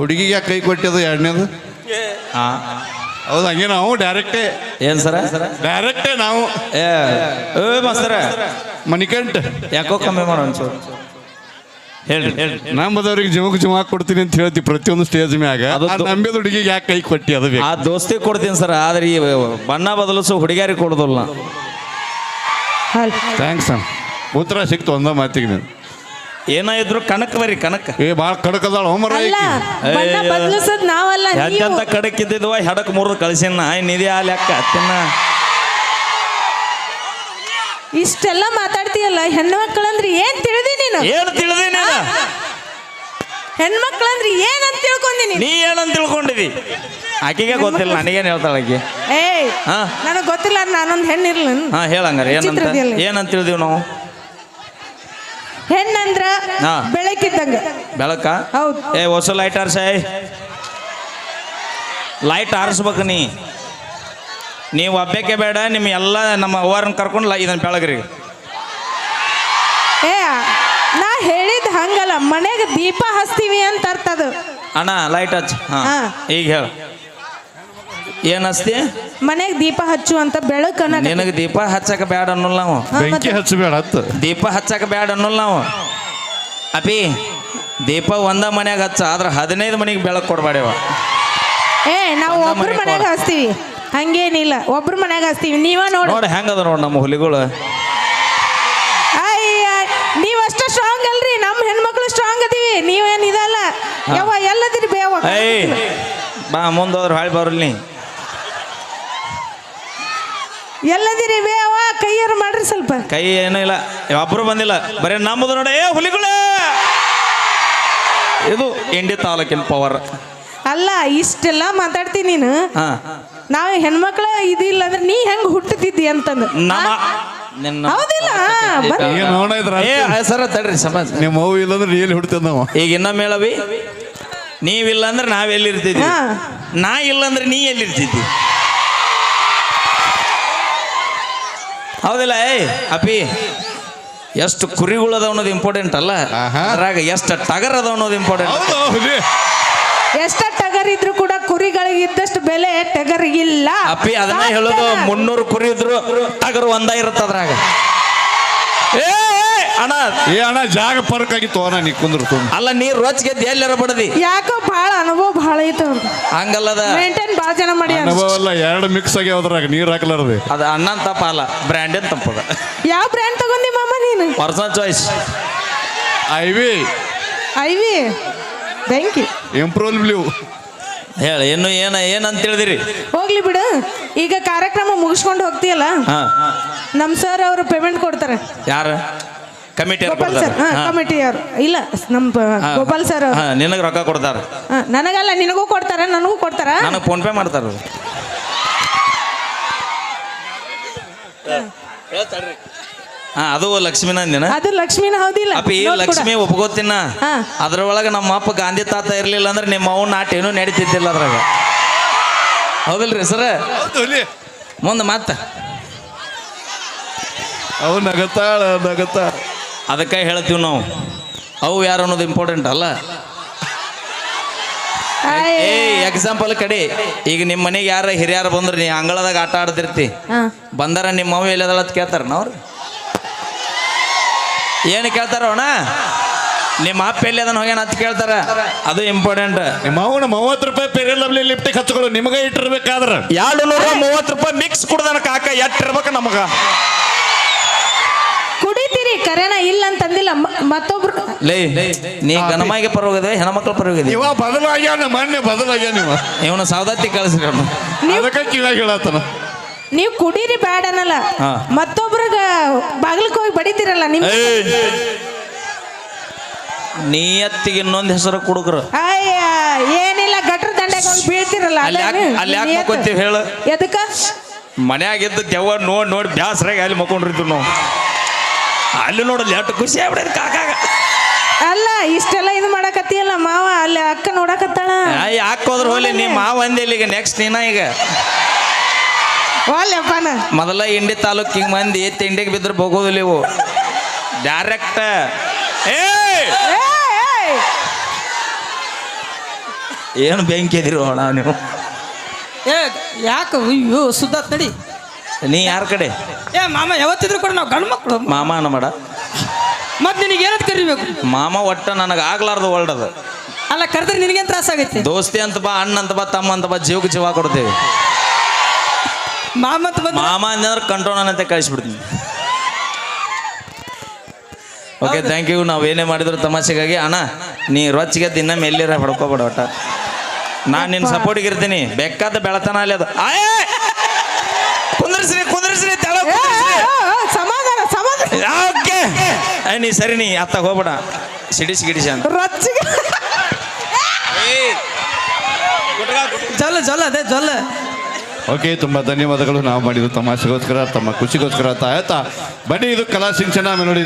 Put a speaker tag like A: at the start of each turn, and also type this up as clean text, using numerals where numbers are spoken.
A: ಹುಡುಗಿಗೆ ಯಾಕೆ ಕೈ ಕೊಟ್ಟಿದ್ದು ಎರಡನೇದು? ಹೌದು, ಹಂಗೆ ನಾವು ಡೈರೆಕ್ಟೇ.
B: ಏನ್ ಸರ?
A: ಡೈರೆಕ್ಟೇ ನಾವು.
B: ಏ ಮಾಸ್ತರ
A: ಮಣಿಕಂಠ
B: ಯಾಕೋ ಕಮ್ಮಿ ಮಾಡೋ ಒಂಚೂರು ಹೇಳ್ರಿ.
A: ನಂಬದವ್ರಿಗೆ ಜಮಕ್ ಕೊಡ್ತೀನಿ ಅಂತ ಹೇಳ್ತಿ ಪ್ರತಿಯೊಂದು ಸ್ಟೇಜ್ ಮ್ಯಾಗ. ನಂಬಿದ ಹುಡುಗಿಗೆ ಯಾಕೆ ಕೈ ಕೊಟ್ಟಿ? ಅದು
B: ಆ ದೋಸ್ತಿ ಕೊಡ್ತೀನಿ ಸರ್, ಆದ್ರೆ ಈ ಬಣ್ಣ ಬದಲಿಸೋ ಹುಡುಗಿಯರಿಗೆ ಕೊಡೋದಿಲ್ಲ.
A: ಥ್ಯಾಂಕ್ಸ್ ಅಣ್ಣ, ಉತ್ತರ ಸಿಕ್ತು ಒಂದ ಮಾತಿಗೆ. ನೀನು
B: ಏನಾದ್ರು ಕಣಕ್ ಬರ್ರಿ, ಕಣಕ್
A: ಭಾಳ ಕಡಕದಾಳ ಹೋಮರ.
B: ಎಂತ ಕಡಕ್ ಇದ್ದಿದ್ವ ಹೆಡಕ್ ಮುರಿದು ಕಳ್ಸಿನ ನಿಧಿ ಆ ಲೆಕ್ಕ ತಿನ್ನ.
C: ಇಷ್ಟೆಲ್ಲ ಮಾತಾಡ್ತೀಯಲ್ಲ, ಹೆಣ್ಮಕ್ಳಂದ್ರೆ ಏನ್ ತಿಳಿದಿ ನೀನು?
B: ಏನು ತಿಳಿದಿ ನೀನು?
C: ಹೆಣ್ಮಕ್ಳಂದ್ರೆ ಏನಂತ ತಿಳ್ಕೊಂಡಿ
B: ನೀ ಏನಂತ ತಿಳ್ಕೊಂಡಿದಿ? ಆಕೆಗೆ ಗೊತ್ತಿಲ್ಲ, ನನಗೇನು ಹೇಳ್ತಾಳ ಆಕೆ?
C: ಏಯ್ ನನಗ್ ಗೊತ್ತಿಲ್ಲ, ನಾನೊಂದ್ ಹೆಣ್ಣಿರ್ಲ.
B: ಹಾ ಹೇಳಂಗಾರ ಏನಂತ ತಿಳಿದಿವ್ ನಾವು?
C: ಹೆಣ್ಣಂದ್ರ ಬೆಳಕಿದ್ದಂಗ.
B: ಬೆಳಕ?
C: ಹೌದು.
B: ಹೊಸ ಲೈಟ್ ಆರ್ಸಾಯ್, ಲೈಟ್ ಆರಿಸ್ಬೇಕು. ನೀವು ಹಬ್ಬಕ್ಕೆ ಬೇಡ, ನಿಮ್ಮ ಎಲ್ಲ ನಮ್ಮ ಅವ್ವರನ್ನ ಕರ್ಕೊಂಡು ಇದನ್ನ ಬೆಳಗ್ರಿ.
C: ನಾ ಹೇಳಿದ್ ಹಂಗಲ್ಲ, ಮನೆಗೆ ದೀಪ ಹಚ್ತೀವಿ ಅಂತ ಅರ್ಥದು.
B: ಅಣ್ಣ ಲೈಟ್ ಹಚ್ಚ. ಈಗ ಹೇಳ, ಏನ್ ಹಚ್ತಿ?
C: ಮನೆಗೆ ದೀಪ ಹಚ್ಚು ಅಂತ ಬೆಳಕು.
B: ನಿನಗೆ ದೀಪ ಹಚ್ಚಕ ಬೇಡ ಅನ್ನೋಲ್ಲ ನಾವು.
A: ಬೆಂಕಿ ಹಚ್ಚಬೇಡ,
B: ದೀಪ ಹಚ್ಚಕ ಬೇಡ ಅನ್ನೋಲ್ಲ ನಾವು. ಅಪಿ ದೀಪ ಒಂದ ಮನ್ಯಾಗ ಹಚ್ಚ, ಆದ್ರೆ 15 ಮನೆಗೆ ಬೆಳಕು ಕೊಡ್ಬೇಡವ.
C: ನಾವು ಒಬ್ರು ಮನ್ಯಾಗ ಹಚ್ತೀವಿ, ಹಂಗೇನಿಲ್ಲ. ಒಬ್ರು ಮನ್ಯಾಗ ಹಚ್ತೀವಿ. ನೀವ ನೋಡಿ
B: ಹೆಂಗದ ನೋಡ್ ನಮ್ಮ ಹುಲಿಗಳು.
C: ನೀವಷ್ಟ ಸ್ಟ್ರಾಂಗ್ ಅಲ್ರಿ, ನಮ್ಮ ಹೆಣ್ಮಕ್ಳು ಸ್ಟ್ರಾಂಗ್ ಅದೀವಿ. ನೀವೇನ್ ಇದಲ್ಲ ಯಾವ ಎಲ್ಲದಿರಿ ಬೇವ.
B: ಬಾ ಮುಂದೋದ್ರ ಹಾಳಿ ಬರಲಿ.
C: ಎಲ್ಲದಿರಿ ಬೇವ, ಕೈಯಾರು ಮಾಡ್ರಿ ಸ್ವಲ್ಪ.
B: ಕೈ ಏನೂ ಇಲ್ಲ, ಒಬ್ರು ಬಂದಿಲ್ಲ, ಬರೀ ನಮ್ಮದು ನೋಡ. ಹುಲಿಗಳೇ, ಇದು ಇಂಡಿ ತಾಲೂಕಿನ ಪವರ್
C: ಅಲ್ಲ. ಇಷ್ಟೆಲ್ಲ ಮಾತಾಡ್ತೀನಿ ನೀನು. ನಾವು ಹೆಣ್ಮಕ್ಳ ಇದಿಲ್ಲ ಅಂದ್ರೆ ನೀ ಹೆಂಗ್ ಹುಟ್ಟುತ್ತಿದ್ದಿ ಅಂತಂದು. ಹೌದಿಲ್ಲ?
B: ಸರ ತಡ್ರಿ ಸಮಾಜ.
A: ನಿಮ್ಮ ಮಗು ಇಲ್ಲಂದ್ರೆ ಎಲ್ಲಿ ಹುಡ್ತದ ನಾವು? ಈಗ
B: ಇನ್ನೊಮ್ಮೆ ಹೇಳವಿ, ನೀವಿಲ್ಲ ಅಂದ್ರೆ ನಾವೆಲ್ಲಿರ್ತಿದ್ವಿ, ನಾ ಇಲ್ಲ ಅಂದ್ರೆ ನೀ ಎಲ್ಲಿರ್ತಿದ್ದಿ? ಹೌದಿಲ್ಲ? ಅಪಿ ಎಷ್ಟು ಕುರಿಗಳು ಅದ ಅನ್ನೋದು ಇಂಪಾರ್ಟೆಂಟ್ ಅಲ್ಲ, ಅದ್ರಾಗ ಎಷ್ಟು ಟಗರ್ ಅದ ಅನ್ನೋದು ಇಂಪಾರ್ಟೆಂಟ್.
C: ಎಷ್ಟ ಟಗರ್ ಇದ್ರು ಕೂಡ ಕುರಿಗಳಿಗೆ ಇದ್ದಷ್ಟು ಬೆಲೆ ಟಗರಿಗಿಲ್ಲ.
B: ಅಪ್ಪಿ ಅದನ್ನ ಹೇಳೋದು. 300 ಕುರಿ ಇದ್ರು ಟಗರು ಒಂದ ಇರುತ್ತೆ ಅದ್ರಾಗ.
A: ಅಣ್ಣ ಜಾಗ ಪರ್ಕ್ ಆಗಿತ್ತು ಅಣ್ಣ, ನೀ ಕುಂದ್ರು.
B: ಅಲ್ಲ, ನೀರ್ ರೋಚ್ಗೆದ್ದು ಎಲ್ಲಾರ ಬಡದಿ.
C: ಯಾಕೋ ಬಹಳ ಅನುಭವ ಬಹಳ ಐತ.
B: ಹಂಗಲ್ಲದ,
C: ಮೇಂಟೈನ್ ಬಾಳ ಜನ ಮಾಡಿ.
A: ಅನುಭವ ಅಲ್ಲ, 2 ಮಿಕ್ಸ್ ಆಗಿ ಅದ್ರಾಗ ನೀರ್ ಹಾಕ್ಲಾರ್ದೆ.
B: ಅದ ಅಣ್ಣನ್ ತಪ್ಪ ಅಲ್ಲ, ಬ್ರ್ಯಾಂಡಿನ ತಪ್ಪದ.
C: ಯಾವ ಬ್ರ್ಯಾಂಡ್ ತಗೊಂಡಿ ಮಾಮ ನೀನು?
B: ಪರ್ಸನಲ್ ಚಾಯ್ಸ್
A: ಐವಿ.
C: Thank you.
A: ಇಂಪ್ರೂವ್ ಬ್ಲೂ.
B: ಹೇಳ, ಇನ್ನು ಏನಂತ ಹೇಳಿದಿರಿ?
C: ಹೋಗ್ಲಿ ಬಿಡು. ಈಗ ಕಾರ್ಯಕ್ರಮ ಮುಗಿಸ್ಕೊಂಡು ಹೋಗ್ತೀಯಲ್ಲ, ನಮ್ ಸರ್ ಅವರು ಪೇಮೆಂಟ್ ಕೊಡ್ತಾರೆ.
B: ಯಾರು? ಕಮಿಟಿ
C: ಕಮಿಟಿ ಅವರು ಇಲ್ಲ, ನಮ್ ಗೋಪಾಲ್ ಸರ್ ಅವರು.
B: ನಿನಗೆ ರೊಕ್ಕ ಕೊಡ್ತಾರ?
C: ನನಗಲ್ಲ, ನಿನಗೂ ಕೊಡ್ತಾರ, ನನಗೂ ಕೊಡ್ತಾರ.
B: ನನಗೆ ಫೋನ್ ಪೇ ಮಾಡ್ತಾರ. ಅದು ಲಕ್ಷ್ಮಿನ ಅಂದಿನ?
C: ಅದು ಲಕ್ಷ್ಮಿನ. ಹೌದಿಲ್ಲ?
B: ಅಪ್ಪಿ ಲಕ್ಷ್ಮಿ ಒಪ್ಕೋತಿನ. ಅದ್ರೊಳಗೆ ನಮ್ಮ ಅಪ್ಪ ಗಾಂಧಿ ತಾತ ಇರ್ಲಿಲ್ಲ ಅಂದ್ರೆ ನಿಮ್ಮ ಅವ್ನ ನಾಟ ಏನೂ ನಡೀತಿದ್ದಿಲ್ಲ ಅದ್ರಾಗ. ಹೌದಿಲ್ರಿ ಸರ? ಮುಂದೆ ಮತ್ತ
A: ಅವು ನಗತಾಳ.
B: ಅದಕ್ಕೆ ಹೇಳ್ತೀವಿ ನಾವು, ಅವು ಯಾರು ಅನ್ನೋದು ಇಂಪಾರ್ಟೆಂಟ್ ಅಲ್ಲ. ಎಕ್ಸಾಂಪಲ್ ಕಡೆ, ಈಗ ನಿಮ್ಮ ಮನೆಗೆ ಯಾರ ಹಿರಿಯರು ಬಂದ್ರೆ ನೀ ಅಂಗಳದಾಗ ಆಟ ಆಡ್ತಿರ್ತಿ, ಬಂದಾರ ನಿಮ್ಮ ಅವು ಎಲ್ಲದಲ್ಲ ಅಂತ ಕೇಳ್ತಾರ ನಾವ್ರು? ಏನು ಕೇಳ್ತಾರ ಅಣ್ಣ? ನಿಮ್ಮ ಅಪ್ಪ ಎಲ್ಲಿ ಅದನ್ನ ಹೋಗ್ಯಾನ ಅಂತ ಕೇಳ್ತಾರ. ಅದು ಇಂಪಾರ್ಟೆಂಟ್.
A: ನಿಮ್ಮ ಅವನ 30 ರೂಪಾಯಿ ಪೇರಿಯಲ್ ಲವ್ಲಿ ಲಿಫ್ಟಿಗೆ ಹಚ್ಕೊಳ್ಳು, ನಿಮಗೆ ಇಟ್ಟಿರ್ಬೇಕಾದ್ರೆ
B: 230 ರೂಪಾಯಿ ಮಿಕ್ಸ್ ಕುಡ್ದನ ಕಾಕ ಎಟ್ಟಿರ್ಬೇಕು ನಮಗ.
C: ಕುಡಿತೀರಿ ಕರೆನ, ಇಲ್ಲ ಅಂತಂದಿಲ್ಲ. ಮತ್ತೊಬ್ರು
B: ನೀ ಗಣಮಾಯಿಗೆ ಪರವಾಗಿದೆ, ಹೆಣ್ಮಕ್ಳ ಪರವಾಗಿದೆ.
A: ಇವ ಬದಲಾಗ್ಯಾನ, ಮೊನ್ನೆ ಬದಲಾಗ್ಯಾನ. ಇವನ
B: ಸೌದತ್ತಿ ಕಳಿಸ್ರಿ ಅವ್ನು.
A: ಅದಕ್ಕೆ ಕಿವಾಗ ಹೇಳತ್ತನ.
C: ನೀವು ಕುಡೀರಿ ಬ್ಯಾಡ ಅನ್ನಲ್ಲ, ಮತ್ತೊಬ್ರಗ ಬಾಗಿಲಕ್ಕೆ ಹೋಗಿ ಬಡಿತೀರಲ್ಲ. ನಿಮ್
B: ನಿಯತ್ತಿಗೆ ಇನ್ನೊಂದು ಹೆಸರು ಕುಡುಕರು.
C: ಏನಿಲ್ಲ, ಗಟ್ರ ದಂಡೆಗೆ ಹೋಗಿ ಬೀಳ್ತಿರಲ್ಲ.
B: ಅಲ್ಲಿ ಯಾಕೆ ಮಕ್ಕೊಂತೀವಿ ಹೇಳು?
C: ಎದಕ್ಕ?
B: ಮನ್ಯಾಗಿದ್ದು ದೆವ್ವ ನೋಡಿ ಬ್ಯಾಸರಾಗಿ ಅಲ್ಲಿ ಮಕ್ಕೊಂಡಿರ್ತೀವಿ ನಾವು. ಅಲ್ಲಿ ನೋಡಲ್ಲ ಎಷ್ಟು ಖುಷಿ ಆಗ್ಬಿಡೋದು ಕಾಕಾಗ.
C: ಅಲ್ಲ, ಇಷ್ಟೆಲ್ಲ ಇದು ಮಾಡಕತ್ತೀಯಲ್ಲ ಮಾವ, ಅಲ್ಲಿ ಅಕ್ಕ ನೋಡಕತ್ತಾಳ.
B: ಯಾಕೆ ಹೋದ್ರ ಹೋಲಿ, ನಿಮ್ಮ ಮಾವ ಅಂದಿಲ್ಲ. ಈಗ ನೆಕ್ಸ್ಟ್ ನೀನ ಈಗ ಮೊದಲ ಇಂಡಿ ತಾಲೂಕಿಗೆ ಮಂದಿ ತಿಂಡಿಗೆ ಬಿದ್ರೆ ಹೋಗೋದಿಲ್ಲ ಇವು ಡೈರೆಕ್ಟ್. ಏನು ಬೆಂಕಿ ಎದಿರು ಅಣ್ಣ ನೀವು?
D: ಏ ಯಾಕೆ ಅಯ್ಯೋ ಸುದ್ದ ತಡಿ.
B: ನೀ ಯಾರ ಕಡೆ?
D: ಏ ಮಾಮ ಯಾವತ್ತಿದ್ರು ಕೂಡ ನಾವು ಗಂಡು ಮಕ್ಕಳು.
B: ಮಾಮ ಅನ್ನಬೇಡ.
D: ಮತ್ತೆ ನಿನಗೆ ಏನಂತ ಕರಿಬೇಕು?
B: ಮಾಮ ಒಟ್ಟ ನನಗೆ ಆಗ್ಲಾರ್ದು ಒಳ್ಡದು.
D: ಅಲ್ಲ ಕರೆದ್ರೆ ನಿನಗೇನು ತ್ರಾಸ ಆಗೈತಿ?
B: ದೋಸ್ತಿ ಅಂತ ಬಾ, ಅಣ್ಣ ಅಂತ ಬಾ, ತಮ್ಮ ಅಂತ ಬಾ, ಜೀವಕ್ಕೆ ಜೀವ ಕೊಡ್ತೇವೆ.
D: ಮಾಮ ಅಂತ ಬಂದು
B: ಮಾಮ ಅಂದ್ರೆ ಕಂಟ್ರೋಲ್ ಅಂತ ಕಳಿಸ್ಬಿಡ್ತೀನಿ. Okay, thank you. ನಾವೇನೇ ಮಾಡಿದ್ರು ತಮಾಷೆಗಾಗಿ. ಅಣ್ಣ ನೀ ರೊಚ್ಚಿಗೆ ದಿನ ಮೇಲಿರ ಹೊಡ್ಕೋಬೇಡ ಒಟ್ಟ. ನಾನು ನಿನ್ನ ಸಪೋರ್ಟಿಗೆ ಇರ್ತೀನಿ. ಬೇಕಾದ ಬೆಳತನ ಅಲ್ಲಿ ಅದು. ಕುಂದ್ರಿಸ್ರಿ ತೆಳ
C: ಸಮಾಧಾನ ಸಮಾಧಾನ.
B: ಓಕೆ ನೀ ಸರಿ, ನೀ ಅತ್ತಾಗ ಹೋಗ್ಬೇಡ. ಸಿಡಿಸಿ ಗಿಡಿಸಿ ಅಂತ
C: ರೊಚ್ಚಿಗೆ
D: ಜೊಲ್ಲ ಜೊಲ್ಲ ಅದೇ ಜೊಲ್ಲ.
A: ಓಕೆ, ತುಂಬ ಧನ್ಯವಾದಗಳು. ನಾವು ಮಾಡಿದ್ದು ತಮಾಷೆಗೋಸ್ಕರ, ತಮ್ಮ ಖುಷಿಗೋಸ್ಕರ ಅಂತ ಆಯ್ತಾ. ಬನ್ನಿ, ಇದು ಕಲಾ ಸಿಂಚನ ಮೆಲೋಡಿ